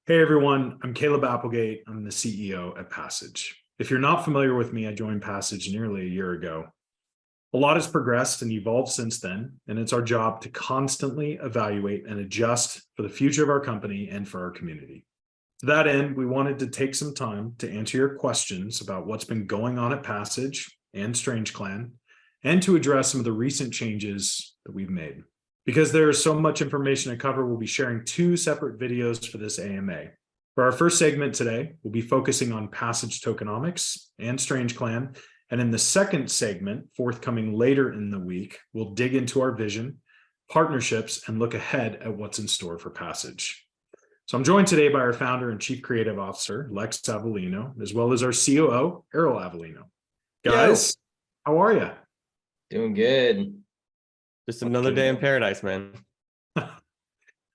Hey everyone, I'm Caleb Applegate. I'm the CEO at Passage. If you're not familiar with me, I joined Passage nearly a year ago. A lot has progressed and evolved since then, and it's our job to constantly evaluate and adjust for the future of our company and for our community. To that end, we wanted to take some time to answer your questions about what's been going on at Passage and Strange Clan, and to address some of the recent changes that we've made. Because there is so much information to cover, we'll be sharing two separate videos for this AMA. For our first segment today, we'll be focusing on Passage Tokenomics and Strange Clan. And in the second segment, forthcoming later in the week, we'll dig into our vision, partnerships, and look ahead at what's in store for Passage. So I'm joined today by our founder and chief creative officer, Lex Avellino, as well as our COO, Arel Avellino. Guys, how are you? Doing good. Just another day in paradise, man. All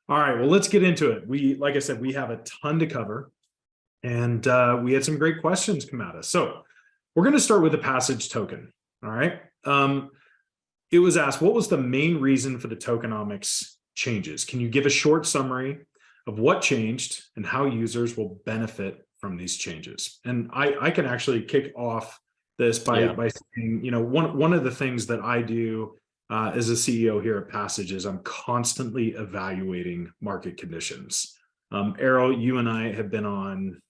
right, well, let's get into it. Like I said, we have a ton to cover, and we had some great questions come at us. So we're going to start with the Passage token. All right. It was asked, what was the main reason for the tokenomics changes? Can you give a short summary of what changed and how users will benefit from these changes? And I can actually kick off this by saying, one of the things that I do as a CEO here at Passage is I'm constantly evaluating market conditions. Arel, you and I have been on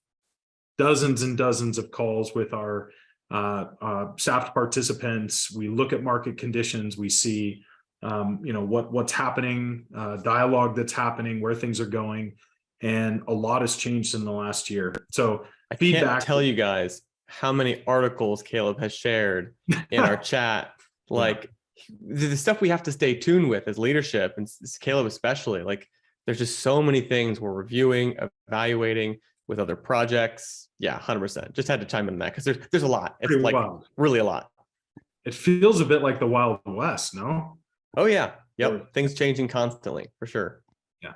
dozens and dozens of calls with our SAFT participants. We look at market conditions. We see, what's happening, dialogue that's happening, where things are going, and a lot has changed in the last year. So I can't tell you guys how many articles Caleb has shared in our chat, the stuff we have to stay tuned with as leadership, and Caleb especially. Like, there's just so many things we're reviewing, evaluating with other projects. Yeah, 100%. Just had to chime in on that because there's a lot. It's pretty like wild. Really a lot. It feels a bit like the Wild West, no? Oh yeah, yep. Things changing constantly, for sure. Yeah.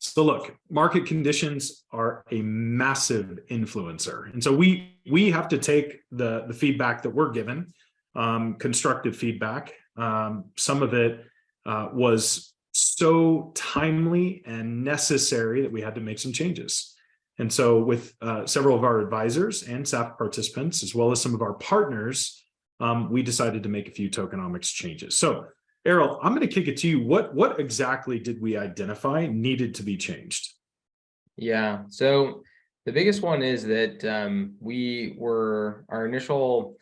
So look, market conditions are a massive influencer, and so we have to take the feedback that we're given, constructive feedback. Some of it was so timely and necessary that we had to make some changes. And so with several of our advisors and SAFT participants, as well as some of our partners, we decided to make a few tokenomics changes. So Arel, I'm going to kick it to you. What exactly did we identify needed to be changed? Yeah, so the biggest one is that our initial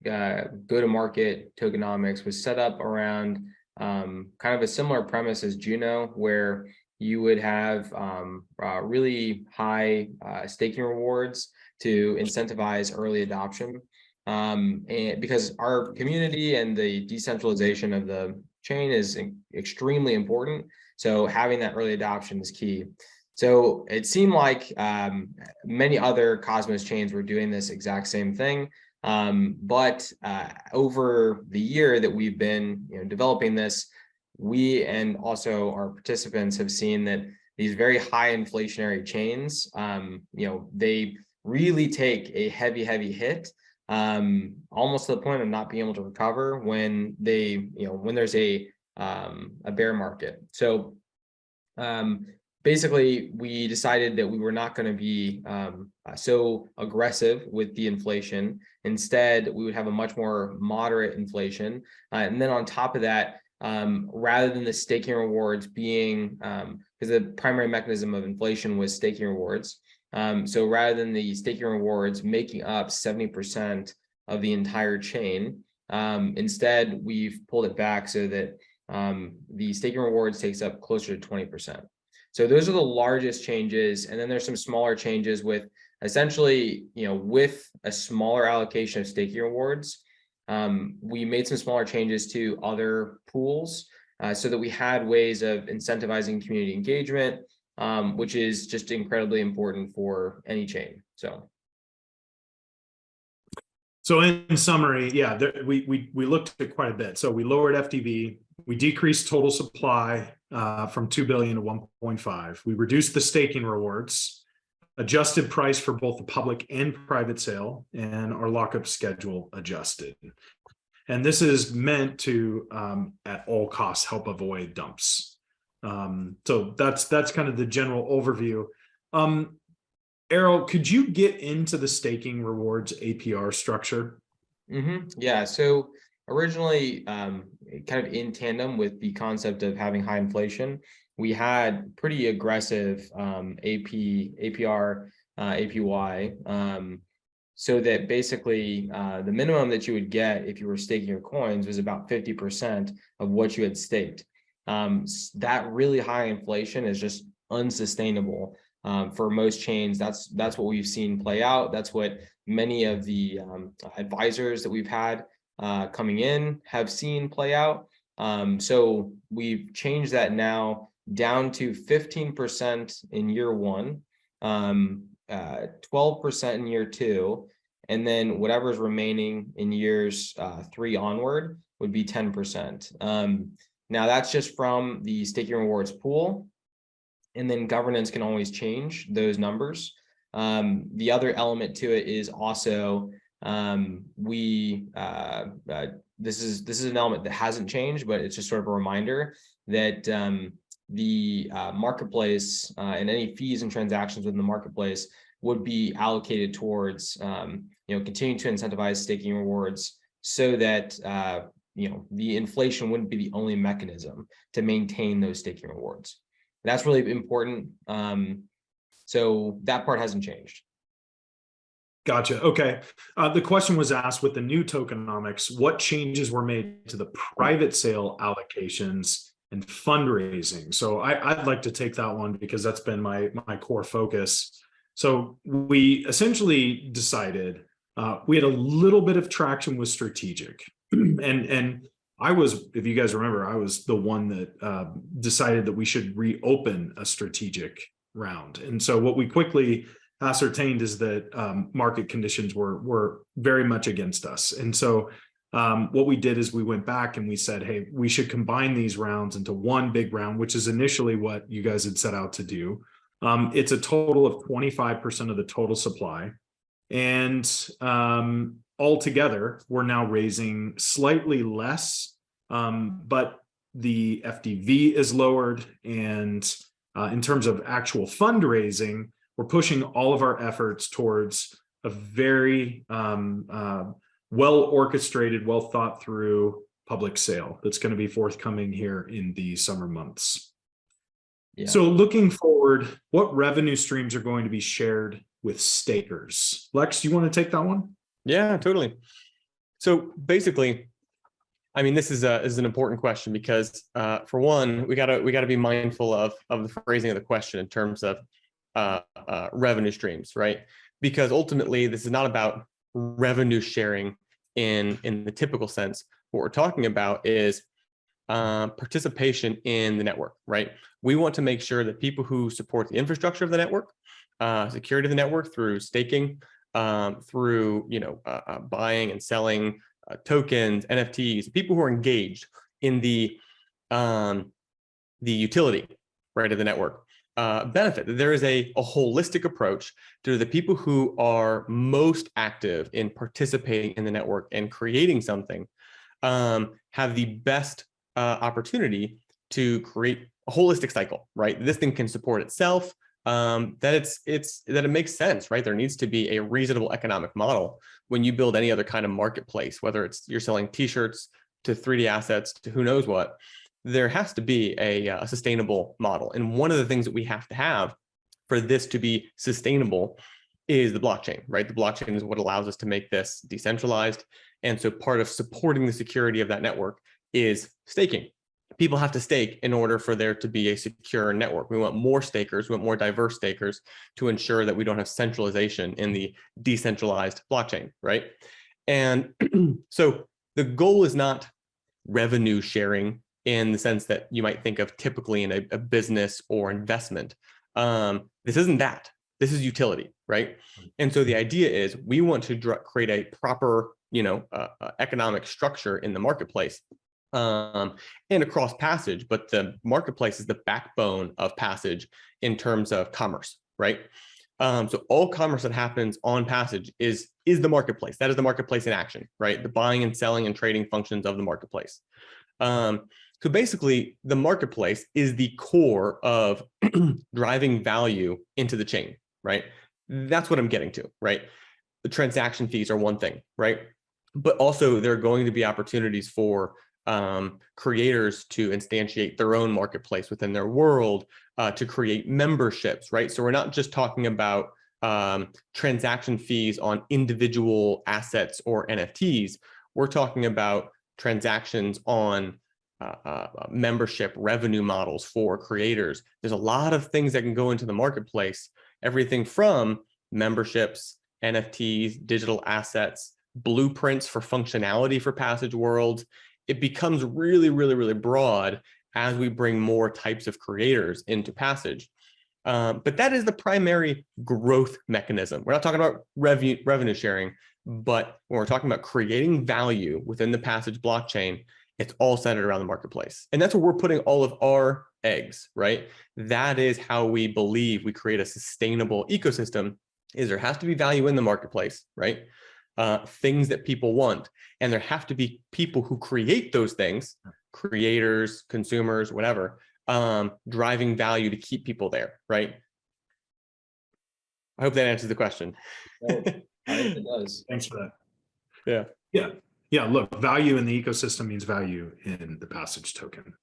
go-to-market tokenomics was set up around kind of a similar premise as Juno, where you would have really high staking rewards to incentivize early adoption. And because our community and the decentralization of the chain is extremely important, so having that early adoption is key. So it seemed like many other Cosmos chains were doing this exact same thing. But over the year that we've been developing this, we and also our participants have seen that these very high inflationary chains, they really take a heavy hit, almost to the point of not being able to recover when when there's a bear market. So basically, we decided that we were not going to be so aggressive with the inflation. Instead, we would have a much more moderate inflation. And then on top of that, rather than the staking rewards being, because the primary mechanism of inflation was staking rewards. So rather than the staking rewards making up 70% of the entire chain, instead, we've pulled it back so that the staking rewards takes up closer to 20%. So those are the largest changes. And then there's some smaller changes with essentially, with a smaller allocation of staking rewards, we made some smaller changes to other pools so that we had ways of incentivizing community engagement, which is just incredibly important for any chain. So in summary, yeah, we looked at quite a bit. So we lowered FTV, we decreased total supply from 2 billion to 1.5. We reduced the staking rewards, adjusted price for both the public and private sale, and our lockup schedule adjusted. And this is meant to, at all costs, help avoid dumps. So that's kind of the general overview. Arel, could you get into the staking rewards APR structure? Yeah, so originally, kind of in tandem with the concept of having high inflation, we had pretty aggressive APR, APY, so that basically the minimum that you would get if you were staking your coins was about 50% of what you had staked. That really high inflation is just unsustainable for most chains. That's what we've seen play out. That's what many of the advisors that we've had coming in have seen play out. So we've changed that now down to 15% in year one, 12% in year two, and then whatever's remaining in years 3 onward would be 10%. Now that's just from the staking rewards pool, and then governance can always change those numbers. The other element to it is also this is an element that hasn't changed, but it's just sort of a reminder that the marketplace and any fees and transactions within the marketplace would be allocated towards continuing to incentivize staking rewards, so that the inflation wouldn't be the only mechanism to maintain those staking rewards. That's really important. So that part hasn't changed. Gotcha. Okay. The question was asked with the new tokenomics, what changes were made to the private sale allocations and fundraising? So I'd like to take that one because that's been my core focus. So we essentially decided we had a little bit of traction with strategic, and I was, if you guys remember, I was the one that decided that we should reopen a strategic round. And so what we quickly ascertained is that market conditions were very much against us. And so what we did is we went back and we said, hey, we should combine these rounds into one big round, which is initially what you guys had set out to do. It's a total of 25% of the total supply. And altogether, we're now raising slightly less, but the FDV is lowered. And in terms of actual fundraising, we're pushing all of our efforts towards a very well-orchestrated, well-thought-through public sale that's going to be forthcoming here in the summer months. Yeah. So looking forward, what revenue streams are going to be shared with stakers? Lex, do you want to take that one? Yeah, totally. So basically, I mean, this is an important question because for one, we gotta be mindful of the phrasing of the question in terms of revenue streams, right? Because ultimately, this is not about revenue sharing in the typical sense. What we're talking about is participation in the network, right? We want to make sure that people who support the infrastructure of the network, security of the network through staking, through buying and selling tokens, NFTs, people who are engaged in the utility, right, of the network, benefit. There is a holistic approach to the people who are most active in participating in the network and creating something, have the best opportunity to create a holistic cycle, right? This thing can support itself, that it makes sense, right? There needs to be a reasonable economic model when you build any other kind of marketplace, whether it's you're selling t-shirts to 3D assets to who knows what. There has to be a sustainable model. And one of the things that we have to have for this to be sustainable is the blockchain, right? The blockchain is what allows us to make this decentralized. And so part of supporting the security of that network is staking. People have to stake in order for there to be a secure network. We want more stakers, we want more diverse stakers to ensure that we don't have centralization in the decentralized blockchain, right? And so the goal is not revenue sharing in the sense that you might think of typically in a business or investment. This isn't that. This is utility, right? And so the idea is we want to create a proper, economic structure in the marketplace and across Passage, but the marketplace is the backbone of Passage in terms of commerce, right? So all commerce that happens on Passage is the marketplace. That is the marketplace in action, right? The buying and selling and trading functions of the marketplace. So basically, the marketplace is the core of driving value into the chain, right? That's what I'm getting to, right? The transaction fees are one thing, right? But also there are going to be opportunities for creators to instantiate their own marketplace within their world, to create memberships, right? So we're not just talking about transaction fees on individual assets or NFTs. We're talking about transactions on membership revenue models for creators. There's a lot of things that can go into the marketplace, everything from memberships, NFTs, digital assets, blueprints for functionality for Passage worlds. It becomes really, really, really broad as we bring more types of creators into Passage. But that is the primary growth mechanism. We're not talking about revenue sharing, but when we're talking about creating value within the Passage blockchain, it's all centered around the marketplace. And that's where we're putting all of our eggs, right? That is how we believe we create a sustainable ecosystem, is there has to be value in the marketplace, right? Things that people want. And there have to be people who create those things, creators, consumers, whatever, driving value to keep people there, right? I hope that answers the question. I think it does. Thanks for that. Yeah. Yeah. Look, value in the ecosystem means value in the Passage token.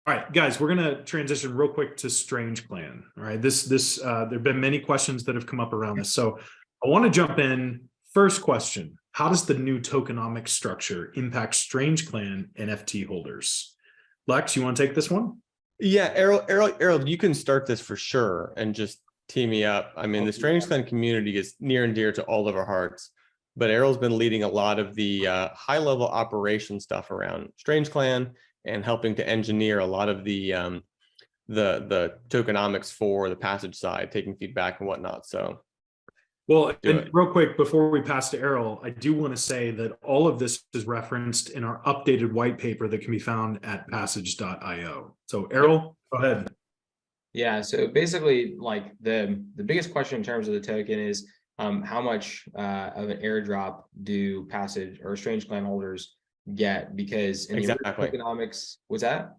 All right, guys, we're going to transition real quick to Strange Clan. All right, there've been many questions that have come up around this. So I want to jump in. First question, how does the new tokenomics structure impact Strange Clan NFT holders? Lex, you want to take this one? Yeah, Arel, you can start this for sure and just tee me up. I mean, the Strange Clan community is near and dear to all of our hearts, but Arel's been leading a lot of the high-level operation stuff around Strange Clan and helping to engineer a lot of the tokenomics for the Passage side, taking feedback and whatnot. So, well, and real quick before we pass to Arel, I do want to say that all of this is referenced in our updated white paper that can be found at passage.io. So Arel, go ahead. Yeah, so basically, like the biggest question in terms of the token is how much of an airdrop do Passage or Strange Clan holders get? Because in the tokenomics, was that?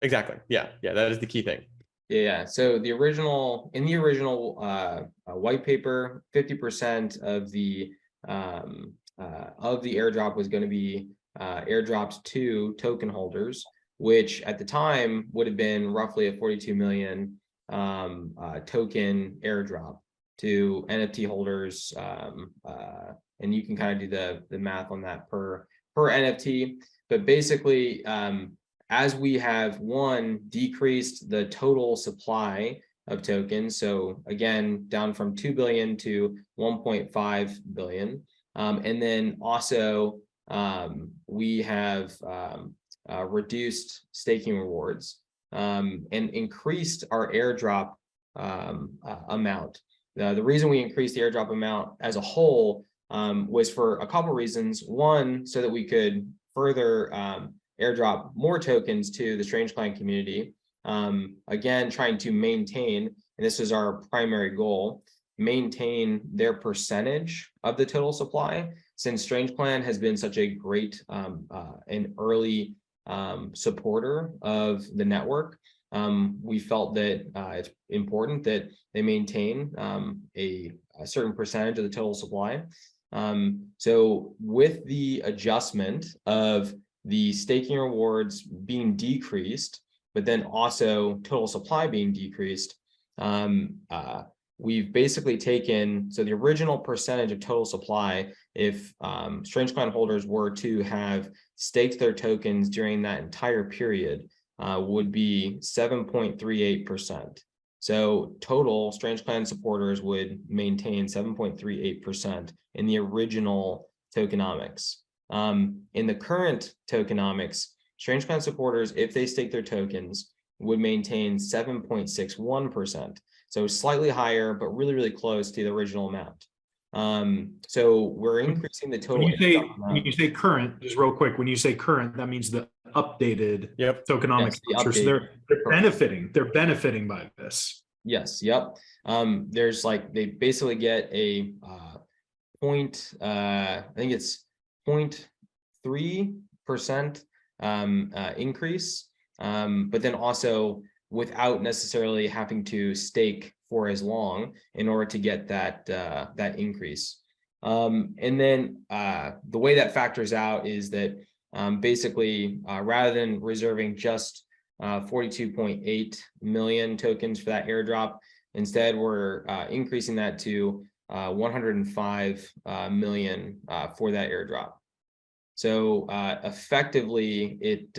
Exactly. Yeah, that is the key thing. Yeah. So in the original white paper, 50% of the airdrop was going to be airdropped to token holders, which at the time would have been roughly a 42 million token airdrop to NFT holders. And you can kind of do the math on that per NFT. But basically, as we have decreased the total supply of tokens, so again, down from 2 billion to 1.5 billion. And then also we have reduced staking rewards and increased our airdrop amount. The reason we increased the airdrop amount as a whole was for a couple reasons. One, so that we could further airdrop more tokens to the Strange Clan community. Again, trying to maintain, and this is our primary goal, maintain their percentage of the total supply. Since Strange Clan has been such a great and early supporter of the network, we felt that it's important that they maintain a certain percentage of the total supply. So with the adjustment of the staking rewards being decreased, but then also total supply being decreased, we've basically taken, so the original percentage of total supply, if Strange Clan holders were to have staked their tokens during that entire period, would be 7.38%. So total Strange Clan supporters would maintain 7.38% in the original tokenomics. In the current tokenomics, Strange Clan supporters, if they stake their tokens, would maintain 7.61%. So slightly higher, but really, really close to the original amount. So we're increasing the total. When you say current, just real quick, when you say current, that means the updated tokenomics. Yes, so they're benefiting. They're benefiting by this. Yes. Yep. There's like, they basically get a point. I think it's 0.3% increase. But then also without necessarily having to stake for as long in order to get that increase. And then the way that factors out is that basically rather than reserving just 42.8 million tokens for that airdrop, instead we're increasing that to 105 million for that airdrop. So effectively, it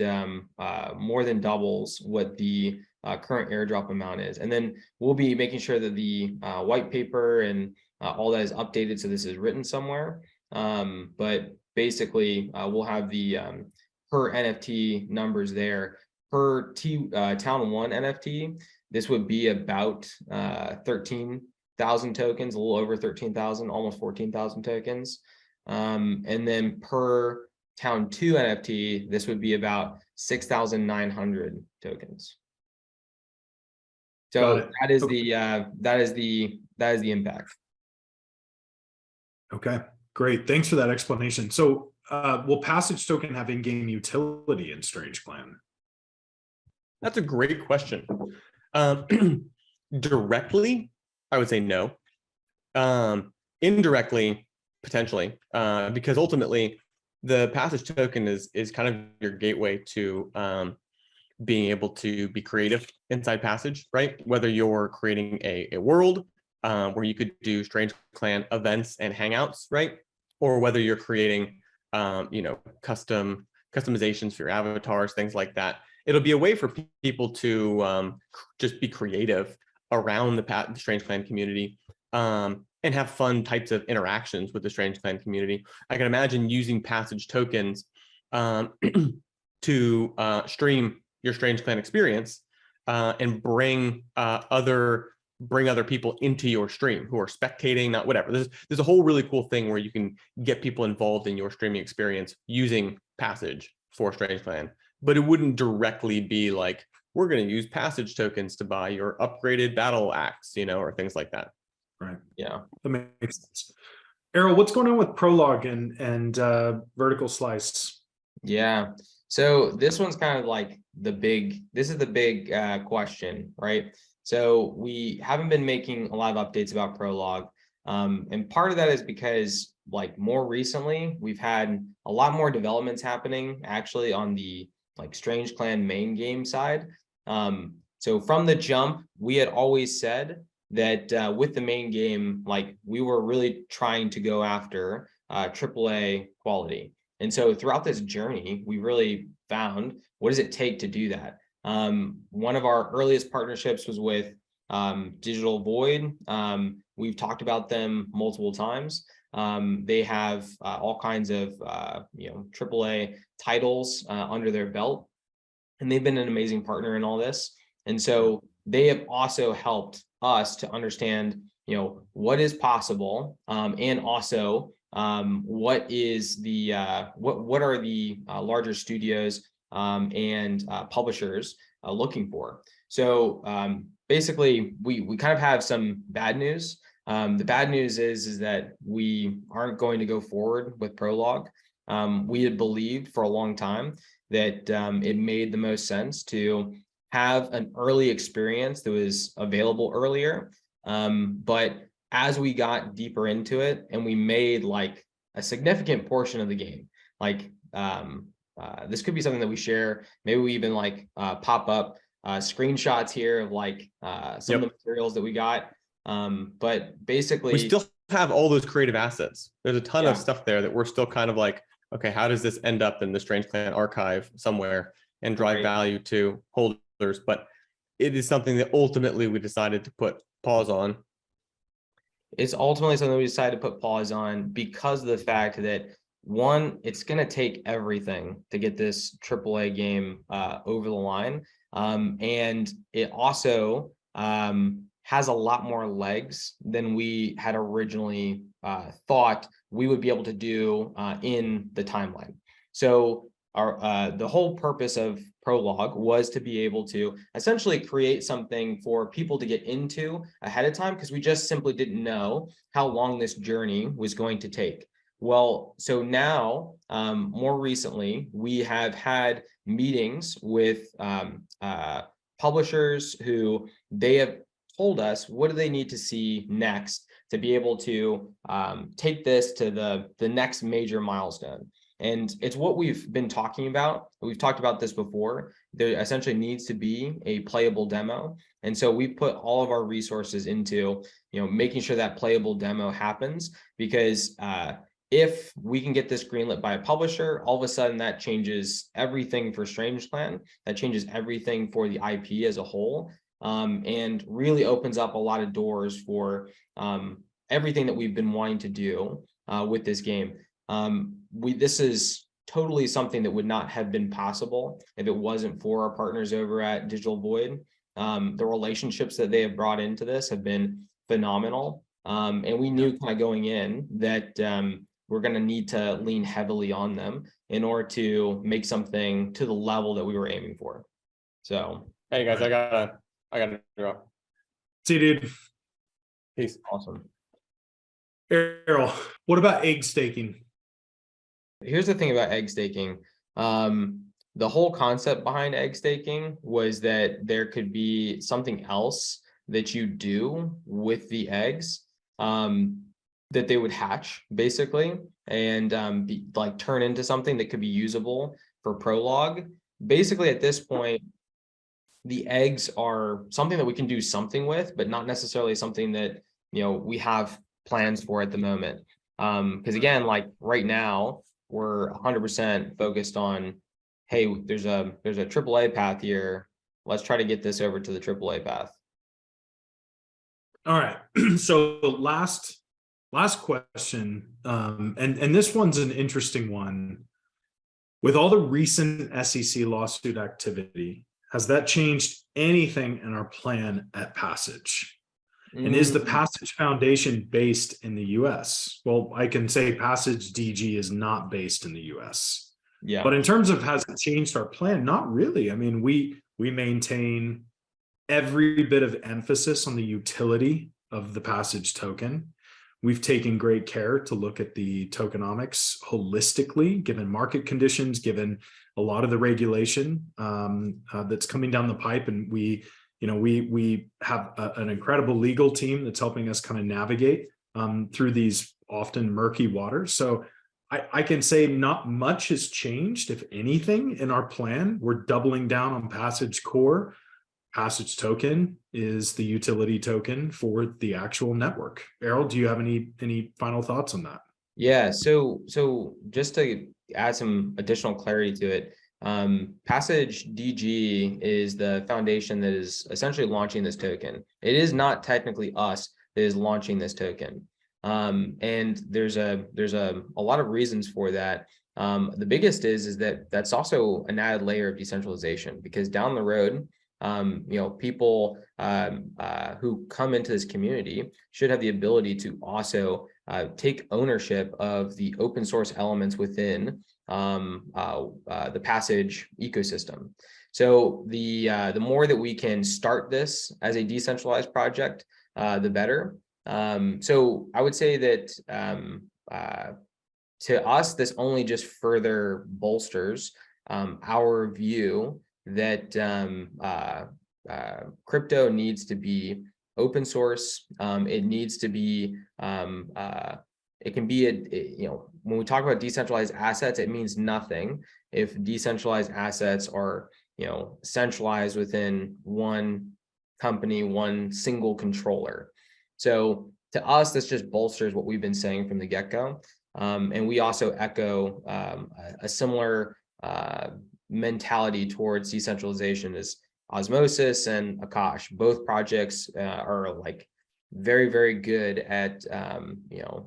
more than doubles what the current airdrop amount is. And then we'll be making sure that the white paper and all that is updated, so this is written somewhere. But basically, we'll have the per NFT numbers there. Per Town 1 NFT, this would be about 13,000 tokens, a little over 13,000, almost 14,000 tokens. And then per Town 2 NFT, this would be about 6,900 tokens. So that is the impact. Okay, great. Thanks for that explanation. So will Passage token have in-game utility in Strange Clan? That's a great question. Directly, I would say no. Indirectly, potentially, because ultimately the Passage token is kind of your gateway to being able to be creative inside Passage, right? Whether you're creating a world where you could do Strange Clan events and hangouts, right? Or whether you're creating customizations for your avatars, things like that. It'll be a way for people to just be creative around the Strange Clan community and have fun types of interactions with the Strange Clan community. I can imagine using Passage tokens to stream your Strange Clan experience and bring other people into your stream who are spectating, not whatever. There's a whole really cool thing where you can get people involved in your streaming experience using Passage for Strange Clan, but it wouldn't directly be like, we're going to use Passage tokens to buy your upgraded battle axe, or things like that. Right. Yeah, that makes sense. Arel, what's going on with Prologue and vertical slice? Yeah. So this one's kind of like the big question, right? So we haven't been making a lot of updates about Prologue. And part of that is because more recently, we've had a lot more developments happening actually on the Strange Clan main game side. So from the jump, we had always said that with the main game, we were really trying to go after AAA quality. And so throughout this journey, we really found, what does it take to do that? One of our earliest partnerships was with Digital Void. We've talked about them multiple times. They have all kinds of AAA titles under their belt, and they've been an amazing partner in all this. And so they have also helped us to understand, what is possible, and also what is the what are the larger studios and publishers looking for. So basically, we kind of have some bad news. The bad news is that we aren't going to go forward with Prologue. We had believed for a long time that it made the most sense to have an early experience that was available earlier. But as we got deeper into it and we made a significant portion of the game, this could be something that we share. Maybe we even pop up screenshots here of some of the materials that we got. But basically, we still have all those creative assets. There's a ton of stuff there that we're still kind of okay, how does this end up in the Strange Clan archive somewhere and drive value to holders? But it is something that ultimately we decided to put pause on. It's ultimately something we decided to put pause on because of the fact that, one, it's going to take everything to get this AAA game over the line. And it also has a lot more legs than we had originally thought we would be able to do in the timeline. So the whole purpose of Prologue was to be able to essentially create something for people to get into ahead of time, because we just simply didn't know how long this journey was going to take. Well, so now, more recently, we have had meetings with publishers who they have told us what do they need to see next to be able to take this to the next major milestone. And it's what we've been talking about. We've talked about this before. There essentially needs to be a playable demo. And so we put all of our resources into, making sure that playable demo happens, because if we can get this greenlit by a publisher, all of a sudden that changes everything for Strange Clan. That changes everything for the IP as a whole, and really opens up a lot of doors for everything that we've been wanting to do with this game. This is totally something that would not have been possible if it wasn't for our partners over at Digital Void. The relationships that they have brought into this have been phenomenal. And we knew kind of going in that we're going to need to lean heavily on them in order to make something to the level that we were aiming for. So, hey guys, I gotta drop. See you, dude. Peace. Awesome. Errol, what about egg staking? Here's the thing about egg staking. The whole concept behind egg staking was that there could be something else that you do with the eggs, that they would hatch basically, and turn into something that could be usable for Prologue. Basically, at this point, the eggs are something that we can do something with, but not necessarily something that we have plans for at the moment. Because again, like right now, we're 100% focused on, hey, there's a AAA path here. Let's try to get this over to the AAA path. All right. So last question, and this one's an interesting one. With all the recent SEC lawsuit activity, has that changed anything in our plan at Passage? And is the Passage Foundation based in the US? Well, I can say Passage DG is not based in the US. Yeah. But in terms of has it changed our plan? Not really. I mean, we maintain every bit of emphasis on the utility of the Passage token. We've taken great care to look at the tokenomics holistically, given market conditions, given a lot of the regulation that's coming down the pipe. And we have an incredible legal team that's helping us kind of navigate through these often murky waters. So I can say not much has changed, if anything, in our plan. We're doubling down on Passage Core. Passage token is the utility token for the actual network. Errol, do you have any final thoughts on that? Yeah, so just to add some additional clarity to it, Passage DG is the foundation that is essentially launching this token. It is not technically us that is launching this token. And there's a lot of reasons for that. The biggest is that that's also an added layer of decentralization, because down the road, people who come into this community should have the ability to also take ownership of the open source elements within the Passage ecosystem. So the more that we can start this as a decentralized project, the better. So I would say that to us, this only just further bolsters our view that crypto needs to be open source. It needs to be, it can be, when we talk about decentralized assets, it means nothing if decentralized assets are, centralized within one company, one single controller. So to us, this just bolsters what we've been saying from the get-go. And we also echo a similar mentality towards decentralization as Osmosis and Akash. Both projects are like very, very good at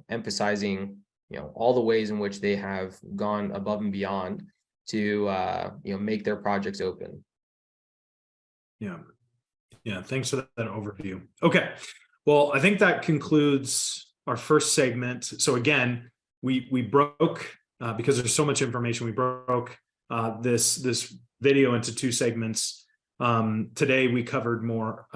emphasizing all the ways in which they have gone above and beyond to make their projects open. Yeah, thanks for that overview. Okay, well, I think that concludes our first segment. So again, we broke because there's so much information. We broke this video into two segments. Today we covered more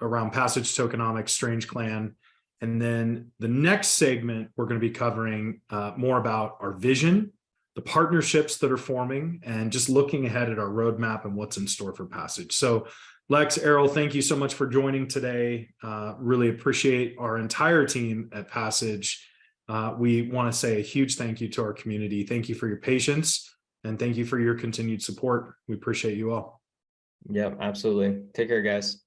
around Passage Tokenomics, Strange Clan, and then the next segment we're going to be covering more about our vision, the partnerships that are forming, and just looking ahead at our roadmap and what's in store for Passage. So Lex, Errol, thank you so much for joining today. Really appreciate our entire team at Passage. We want to say a huge thank you to our community. Thank you for your patience and thank you for your continued support. We appreciate you all. Yep, absolutely. Take care, guys.